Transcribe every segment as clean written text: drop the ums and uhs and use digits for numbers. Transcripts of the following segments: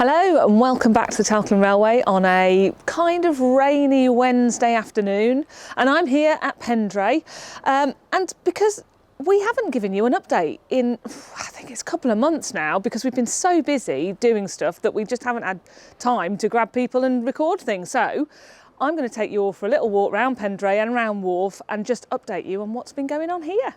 Hello and welcome back to the Talyllyn Railway on a kind of rainy Wednesday afternoon, and I'm here at Pendre and because we haven't given you an update in, I think it's a couple of months now, because we've been so busy doing stuff that we just haven't had time to grab people and record things. So I'm going to take you all for a little walk around Pendre and around Wharf and just update you on what's been going on here.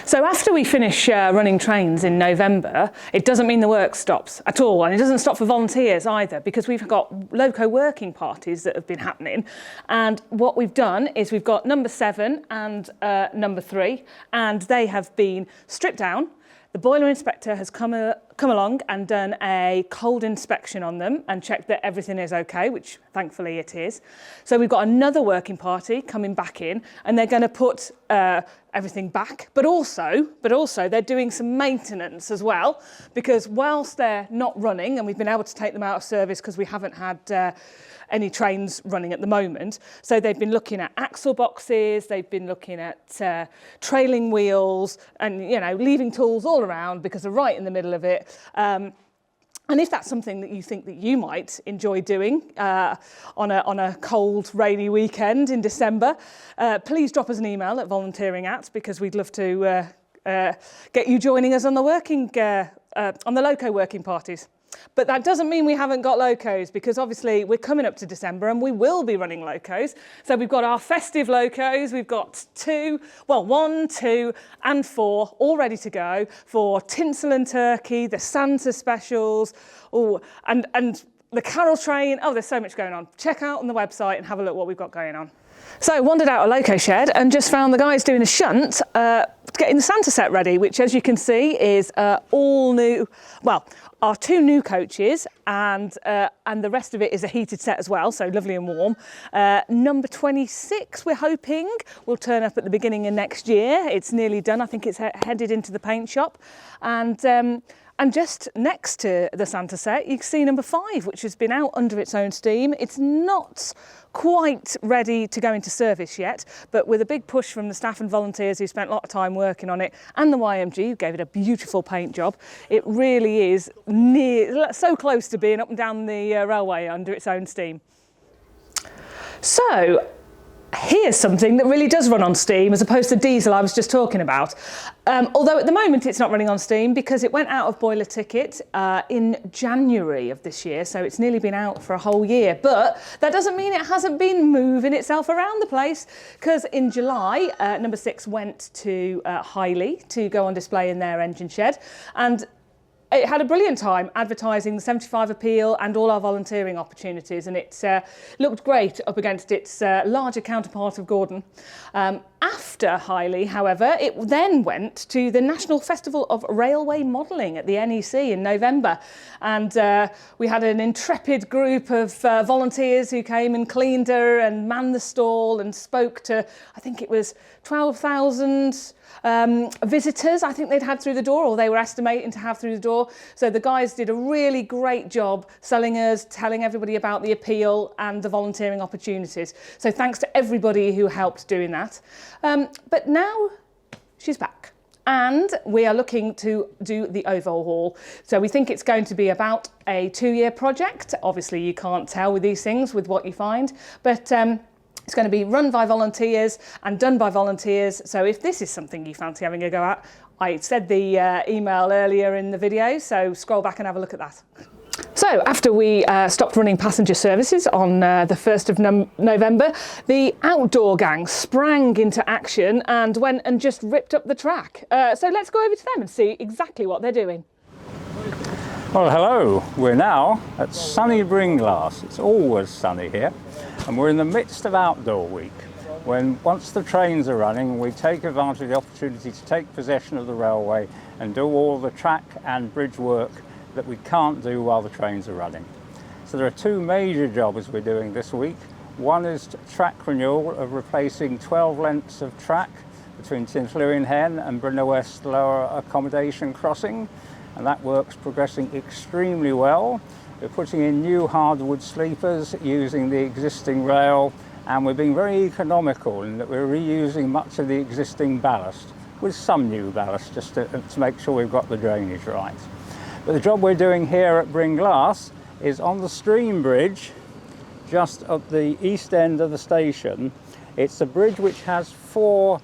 So after we finish running trains in November, it doesn't mean the work stops at all, and it doesn't stop for volunteers either, because we've got loco working parties that have been happening. And what we've done is we've got number 7 and number 3, and they have been stripped down. The boiler inspector has come along and done a cold inspection on them and checked that everything is okay, which thankfully it is. So we've got another working party coming back in, and they're going to put everything back, but also they're doing some maintenance as well, because whilst they're not running, and we've been able to take them out of service because we haven't had any trains running at the moment. So they've been looking at axle boxes, they've been looking at trailing wheels, and leaving tools all around because they're right in the middle of it. And if that's something that you think that you might enjoy doing on a cold, rainy weekend in December, please drop us an email at volunteering@, because we'd love to get you joining us on the loco working parties. But that doesn't mean we haven't got locos, because obviously we're coming up to December and we will be running locos. So we've got our festive locos, we've got 1, 2 and 4 all ready to go for tinsel and turkey, the Santa specials, and the carol train. Oh, there's so much going on. Check out on the website and have a look what we've got going on. So wandered out a loco shed and just found the guys doing a shunt, getting the Santa set ready, which, as you can see, is all new. Well, our 2 new coaches, and the rest of it is a heated set as well, so lovely and warm. Number 26, we're hoping, will turn up at the beginning of next year. It's nearly done. I think it's headed into the paint shop. And just next to the Santa set, you can see number 5, which has been out under its own steam. It's not quite ready to go into service yet, but with a big push from the staff and volunteers who spent a lot of time working on it, and the YMG, who gave it a beautiful paint job, it really is so close to being up and down the railway under its own steam. So here's something that really does run on steam as opposed to diesel I was just talking about. Although at the moment it's not running on steam because it went out of boiler ticket in January of this year, so it's nearly been out for a whole year. But that doesn't mean it hasn't been moving itself around the place, because in July, number 6 went to Highley to go on display in their engine shed, and it had a brilliant time advertising the 75 appeal and all our volunteering opportunities, and it looked great up against its larger counterpart of Gordon. After Highley, however, it then went to the National Festival of Railway Modelling at the NEC in November, and we had an intrepid group of volunteers who came and cleaned her and manned the stall and spoke to, I think it was 12,000 visitors I think they'd had through the door, or they were estimating to have through the door. So the guys did a really great job selling us, telling everybody about the appeal and the volunteering opportunities. So thanks to everybody who helped doing that. But now she's back, and we are looking to do the Overhaul. So we think it's going to be about a 2-year project. Obviously you can't tell with these things with what you find, but it's going to be run by volunteers and done by volunteers. So if this is something you fancy having a go at, I said the email earlier in the video, so scroll back and have a look at that. So after we stopped running passenger services on the 1st of November, the outdoor gang sprang into action and went and just ripped up the track. So let's go over to them and see exactly what they're doing. Well, hello. We're now at sunny Bringlass. It's always sunny here. And we're in the midst of Outdoor Week, when once the trains are running, we take advantage of the opportunity to take possession of the railway and do all the track and bridge work that we can't do while the trains are running. So there are 2 major jobs we're doing this week. One is track renewal of replacing 12 lengths of track between Talyllyn Hen and Pendre Wharf lower accommodation crossing, and that work's progressing extremely well. We're putting in new hardwood sleepers using the existing rail, and we're being very economical in that we're reusing much of the existing ballast with some new ballast just to make sure we've got the drainage right. But the job we're doing here at Bringlass is on the stream bridge, just at the east end of the station. It's a bridge which has 4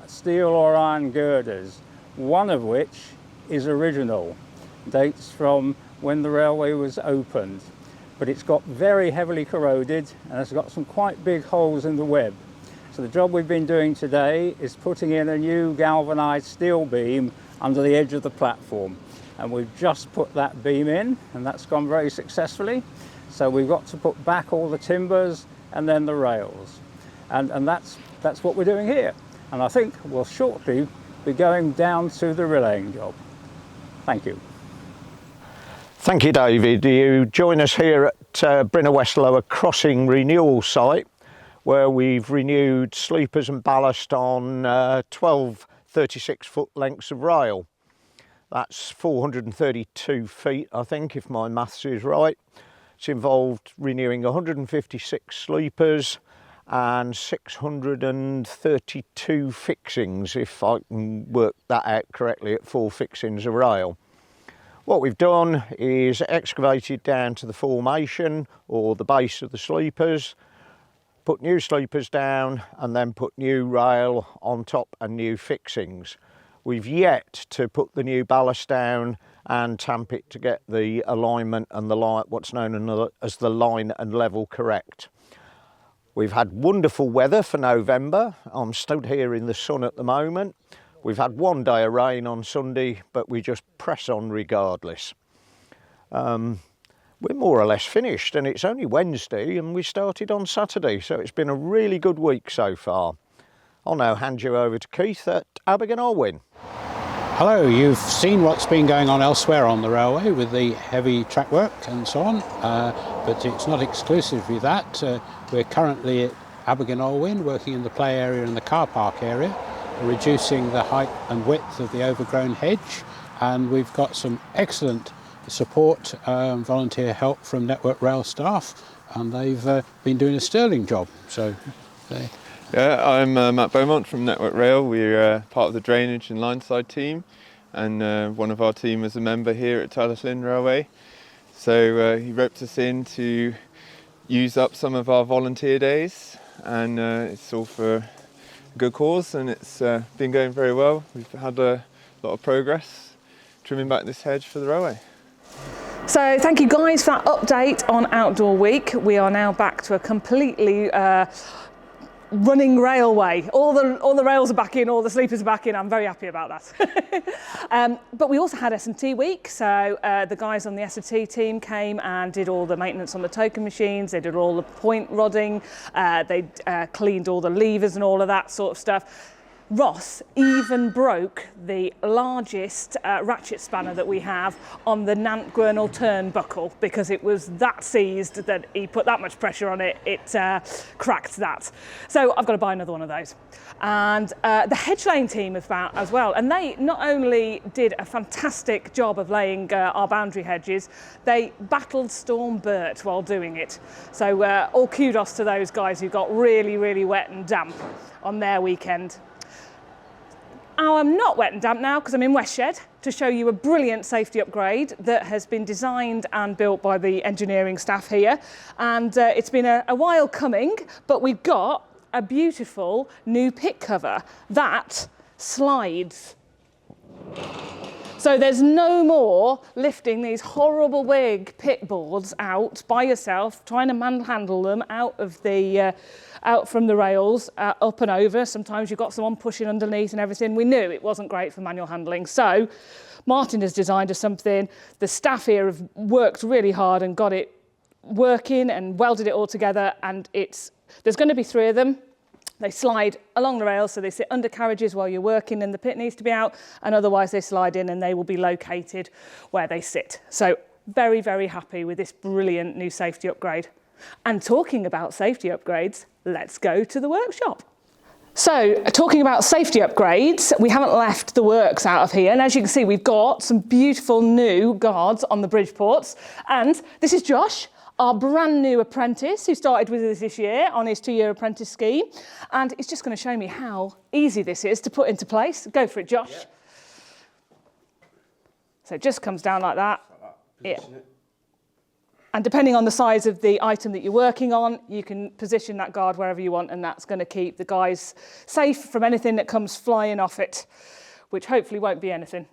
steel or iron girders, one of which is original, dates from when the railway was opened. But it's got very heavily corroded and it's got some quite big holes in the web. So the job we've been doing today is putting in a new galvanised steel beam under the edge of the platform. And we've just put that beam in, and that's gone very successfully. So we've got to put back all the timbers and then the rails. And that's what we're doing here. And I think we'll shortly be going down to the relaying job. Thank you. Thank you, David. You join us here at Pendre Wharf Lower Crossing renewal site, where we've renewed sleepers and ballast on 12 36-foot lengths of rail. That's 432 feet, I think, if my maths is right. It's involved renewing 156 sleepers and 632 fixings, if I can work that out correctly, at 4 fixings of rail. What we've done is excavated down to the formation or the base of the sleepers, put new sleepers down and then put new rail on top and new fixings. We've yet to put the new ballast down and tamp it to get the alignment and the line, what's known as the line and level correct. We've had wonderful weather for November. I'm stood here in the sun at the moment. We've had 1 day of rain on Sunday, but we just press on regardless. We're more or less finished, and it's only Wednesday and we started on Saturday, so it's been a really good week so far. I'll now hand you over to Keith at Abergyn. Hello, you've seen what's been going on elsewhere on the railway with the heavy track work and so on, but it's not exclusively that. We're currently at Abergyn working in the play area and the car park area, reducing the height and width of the overgrown hedge, and we've got some excellent support, volunteer help from Network Rail staff, and they've been doing a sterling job. So, yeah, I'm Matt Beaumont from Network Rail. We're part of the drainage and lineside team, and one of our team is a member here at Talyllyn Railway. So he roped us in to use up some of our volunteer days, and it's all for a good cause, and it's been going very well. We've had a lot of progress trimming back this hedge for the railway. So thank you guys for that update on Outdoor Week. We are now back to a completely running railway. All the rails are back in, all the sleepers are back in. I'm very happy about that. But we also had S&T week, so the guys on the S&T team came and did all the maintenance on the token machines. They did all the point rodding. They cleaned all the levers and all of that sort of stuff. Ross even broke the largest ratchet spanner that we have on the Nant Gwernal turnbuckle, because it was that seized that he put that much pressure on it, it cracked that. So I've got to buy another one of those. And the hedge laying team have found as well, and they not only did a fantastic job of laying our boundary hedges, they battled Storm Bert while doing it. So all kudos to those guys who got really, really wet and damp on their weekend. I'm not wet and damp now because I'm in Westshed to show you a brilliant safety upgrade that has been designed and built by the engineering staff here. And it's been a while coming, but we've got a beautiful new pit cover that slides. So there's no more lifting these horrible big pit boards out by yourself, trying to manhandle them out of the out from the rails, up and over. Sometimes you've got someone pushing underneath and everything. We knew it wasn't great for manual handling. So Martin has designed us something. The staff here have worked really hard and got it working and welded it all together. And there's going to be 3 of them. They slide along the rails, so they sit under carriages while you're working and the pit needs to be out, and otherwise they slide in and they will be located where they sit. So very, very happy with this brilliant new safety upgrade. And talking about safety upgrades, let's go to the workshop. So talking about safety upgrades, we haven't left the works out of here. And as you can see, we've got some beautiful new guards on the bridge ports. And this is Josh, our brand new apprentice who started with us this year on his 2-year apprentice scheme. And he's just going to show me how easy this is to put into place. Go for it, Josh. Yeah. So it just comes down like that. position it. And depending on the size of the item that you're working on, you can position that guard wherever you want, and that's going to keep the guys safe from anything that comes flying off it, which hopefully won't be anything.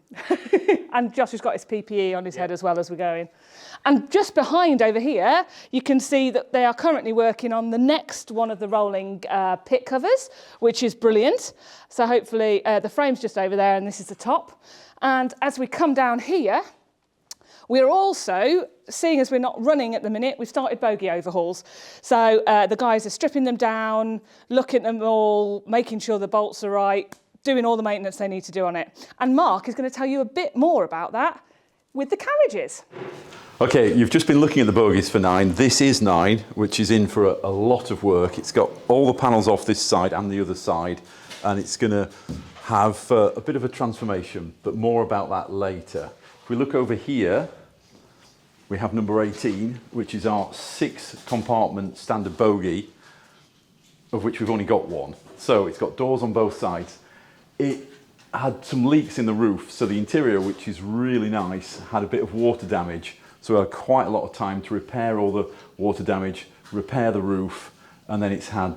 And Josh has got his PPE on his head as well as we're going. And just behind over here, you can see that they are currently working on the next one of the rolling pit covers, which is brilliant. So hopefully the frame's just over there and this is the top. And as we come down here, we're also, seeing as we're not running at the minute, we've started bogie overhauls. So the guys are stripping them down, looking at them all, making sure the bolts are right, doing all the maintenance they need to do on it. And Mark is going to tell you a bit more about that with the carriages. Okay, you've just been looking at the bogies for 9. This is 9, which is in for a lot of work. It's got all the panels off this side and the other side, and it's going to have a bit of a transformation, but more about that later. If we look over here, we have number 18, which is our 6-compartment standard bogie, of which we've only got 1. So it's got doors on both sides. It had some leaks in the roof, so the interior, which is really nice, had a bit of water damage. So we had quite a lot of time to repair all the water damage, repair the roof, and then it's had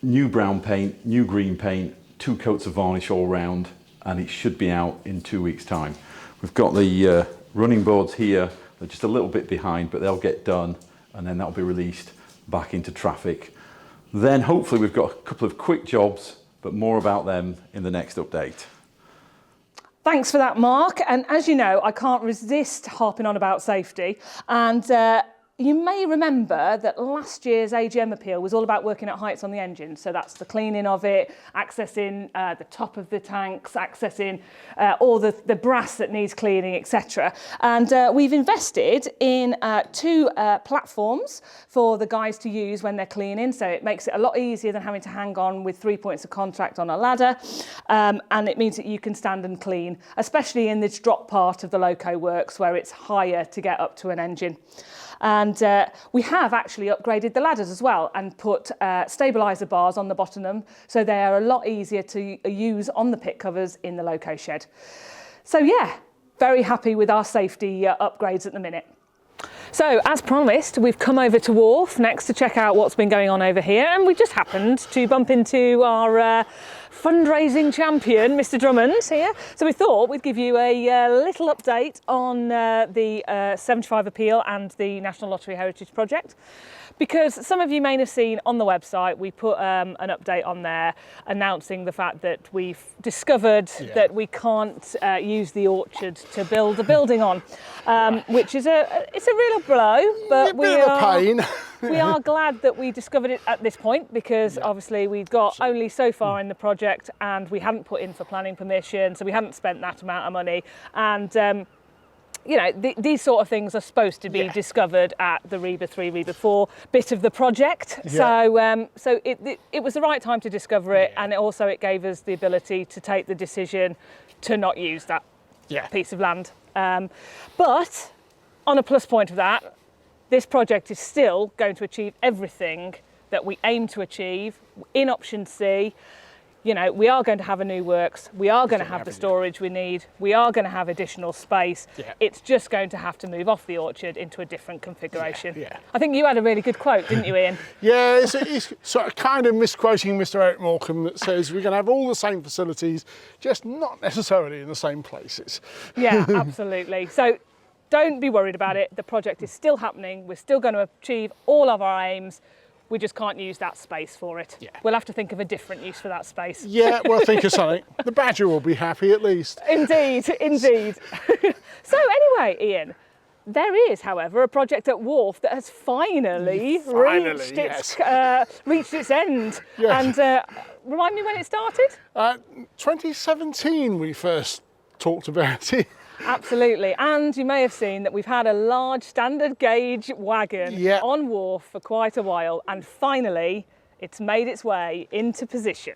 new brown paint, new green paint, 2 coats of varnish all round, and it should be out in 2 weeks' time. We've got the running boards here. They're just a little bit behind, but they'll get done, and then that'll be released back into traffic. Then hopefully we've got a couple of quick jobs, but more about them in the next update. Thanks for that, Mark. And as you know, I can't resist harping on about safety. And you may remember that last year's AGM appeal was all about working at heights on the engine. So that's the cleaning of it, accessing the top of the tanks, accessing all the brass that needs cleaning, etc. And we've invested in 2 platforms for the guys to use when they're cleaning. So it makes it a lot easier than having to hang on with 3 points of contact on a ladder. And it means that you can stand and clean, especially in this drop part of the loco works where it's higher to get up to an engine. And we have actually upgraded the ladders as well and put stabiliser bars on the bottom of them, so they are a lot easier to use on the pit covers in the loco shed. So yeah, very happy with our safety upgrades at the minute. So as promised, we've come over to Wharf next to check out what's been going on over here, and we just happened to bump into our fundraising champion, Mr. Drummond here. So we thought we'd give you a little update on the 75 appeal and the National Lottery Heritage Project. Because some of you may have seen on the website, we put an update on there announcing the fact that we've discovered that we can't use the orchard to build a building on, which is it's a real blow, but we are glad that we discovered it at this point, because obviously we've got only so far in the project and we hadn't put in for planning permission, so we hadn't spent that amount of money. And you know, these sort of things are supposed to be discovered at the REBA 3, REBA 4 bit of the project. So so it was the right time to discover it, and it gave us the ability to take the decision to not use that piece of land. But on a plus point of that, this project is still going to achieve everything that we aim to achieve in option C. You know, we are going to have a new works, we are going to have the storage we need, we are going to have additional space. It's just going to have to move off the orchard into a different configuration. I think you had a really good quote, didn't you, Ian? It's sort of kind of misquoting Mr. Eric Morecambe that says we're going to have all the same facilities, just not necessarily in the same places. Yeah, absolutely. So don't be worried about it. The project is still happening. We're still going to achieve all of our aims. We just can't use that space for it. We'll have to think of a different use for that space. We'll think of something. The badger will be happy at least. Indeed, indeed. So anyway, Ian, there is, however, a project at Wharf that has finally reached its end. And remind me when it started? 2017 we first talked about it. Absolutely, and you may have seen that we've had a large standard gauge wagon on Wharf for quite a while, and finally it's made its way into position.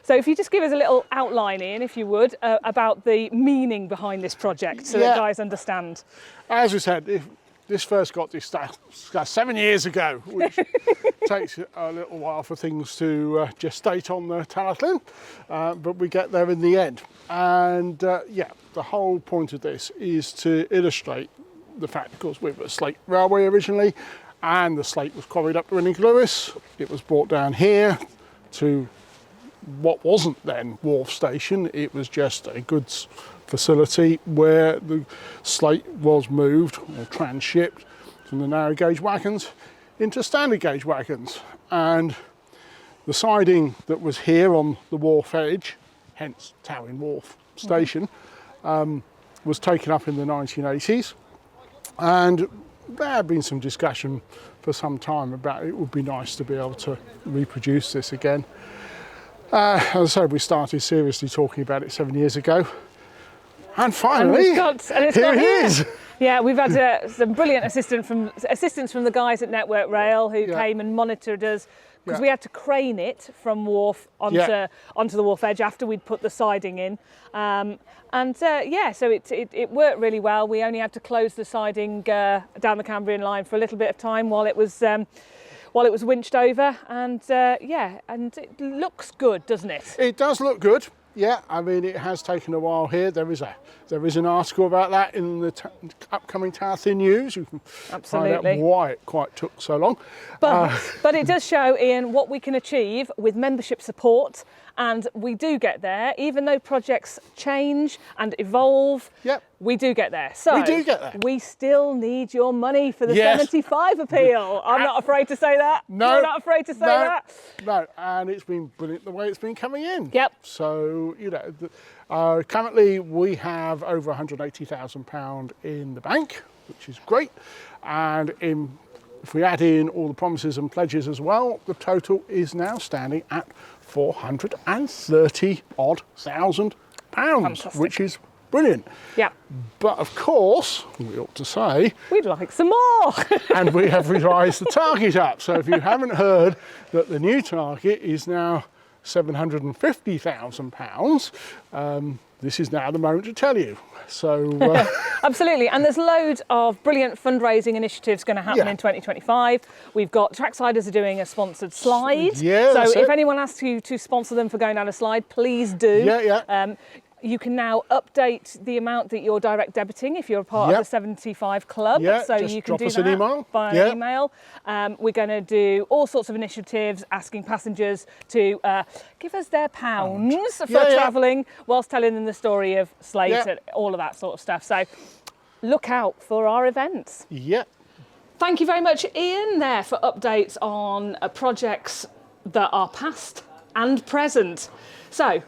So if you just give us a little outline, Ian, if you would, about the meaning behind this project, so that guys understand. As we said, this first got discussed 7 years ago, which takes a little while for things to gestate on the Talyllyn, but we get there in the end. And the whole point of this is to illustrate the fact, of course, we were a slate railway originally, and the slate was quarried up to Lewis. It was brought down here to what wasn't then Wharf Station. It was just a goods facility where the slate was moved or transshipped from the narrow gauge wagons into standard gauge wagons. And the siding that was here on the wharf edge, hence Talyllyn Wharf Station, was taken up in the 1980s. And there had been some discussion for some time about it would be nice to be able to reproduce this again. As I said, we started seriously talking about it 7 years ago. And finally, it's here got it here. is. Yeah, we've had some brilliant assistance from the guys at Network Rail who came and monitored us, because we had to crane it from wharf onto the wharf edge after we'd put the siding in. So it worked really well. We only had to close the siding down the Cambrian line for a little bit of time while it was winched over, and and it looks good, doesn't it? It does look good. Yeah, I mean, it has taken a while here. There is an article about that in the upcoming Talyllyn news. You can find out why it quite took so long. But it does show, Ian, what we can achieve with membership support, and we do get there. Even though projects change and evolve, we do get there. So we do get there. We still need your money for the 75 appeal. I'm not afraid to say that. No, you're not afraid to say that. No, and it's been brilliant the way it's been coming in. Yep. So, you know, currently we have over £180,000 in the bank, which is great. And if we add in all the promises and pledges as well, the total is now standing at £430,000, which is brilliant. Yeah. But of course, we ought to say, we'd like some more. and we have revised the target up. So if you haven't heard that the new target is now £750,000, this is now the moment to tell you. So absolutely, and there's loads of brilliant fundraising initiatives going to happen in 2025. We've got Tracksiders are doing a sponsored slide. Yeah, so if anyone asks you to sponsor them for going down a slide, please do. Yeah. You can now update the amount that you're direct debiting if you're a part of the 75 Club. So you can drop do us that an email. by email. We're going to do all sorts of initiatives asking passengers to give us their pounds for travelling whilst telling them the story of Slate and all of that sort of stuff. So look out for our events. Yeah. Thank you very much, Ian, there for updates on projects that are past and present. So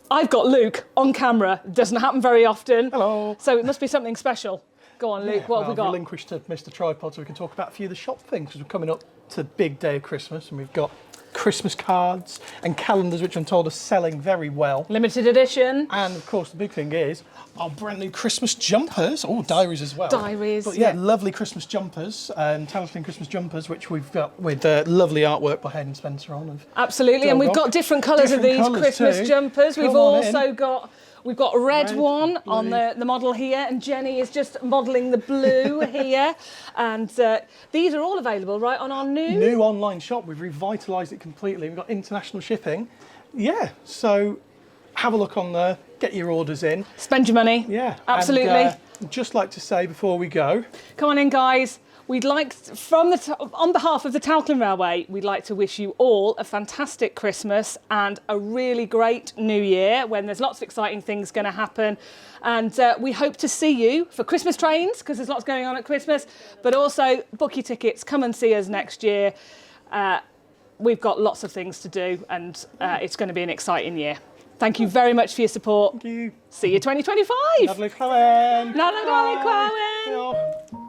I've got Luke on camera. Doesn't happen very often. Hello. So it must be something special. Go on, Luke. What have we got? I've relinquished to Mr. Tripod so we can talk about a few of the shop things, because we're coming up to the big day of Christmas, and we've got Christmas cards and calendars, which I'm told are selling very well. Limited edition. And of course, the big thing is our brand new Christmas jumpers. Oh, diaries as well. Diaries. But lovely Christmas jumpers, Talyllyn Christmas jumpers, which we've got with lovely artwork by Hayden Spencer on. Absolutely, and we've got different colours of these Christmas jumpers. We've also got a red one on the model here, and Jenny is just modelling the blue here. And these are all available, right, on our new online shop. We've revitalised it completely. We've got international shipping. Yeah, so have a look on there, get your orders in. Spend your money. Yeah. Absolutely. And, just like to say before we go, come on in, guys. We'd like, on behalf of the Talyllyn Railway, we'd like to wish you all a fantastic Christmas and a really great New Year, when there's lots of exciting things going to happen. And we hope to see you for Christmas trains, because there's lots going on at Christmas, but also book your tickets, come and see us next year. We've got lots of things to do, and it's going to be an exciting year. Thank you very much for your support. Thank you. See you 2025. Lovely Chloe. Lovely Chloe.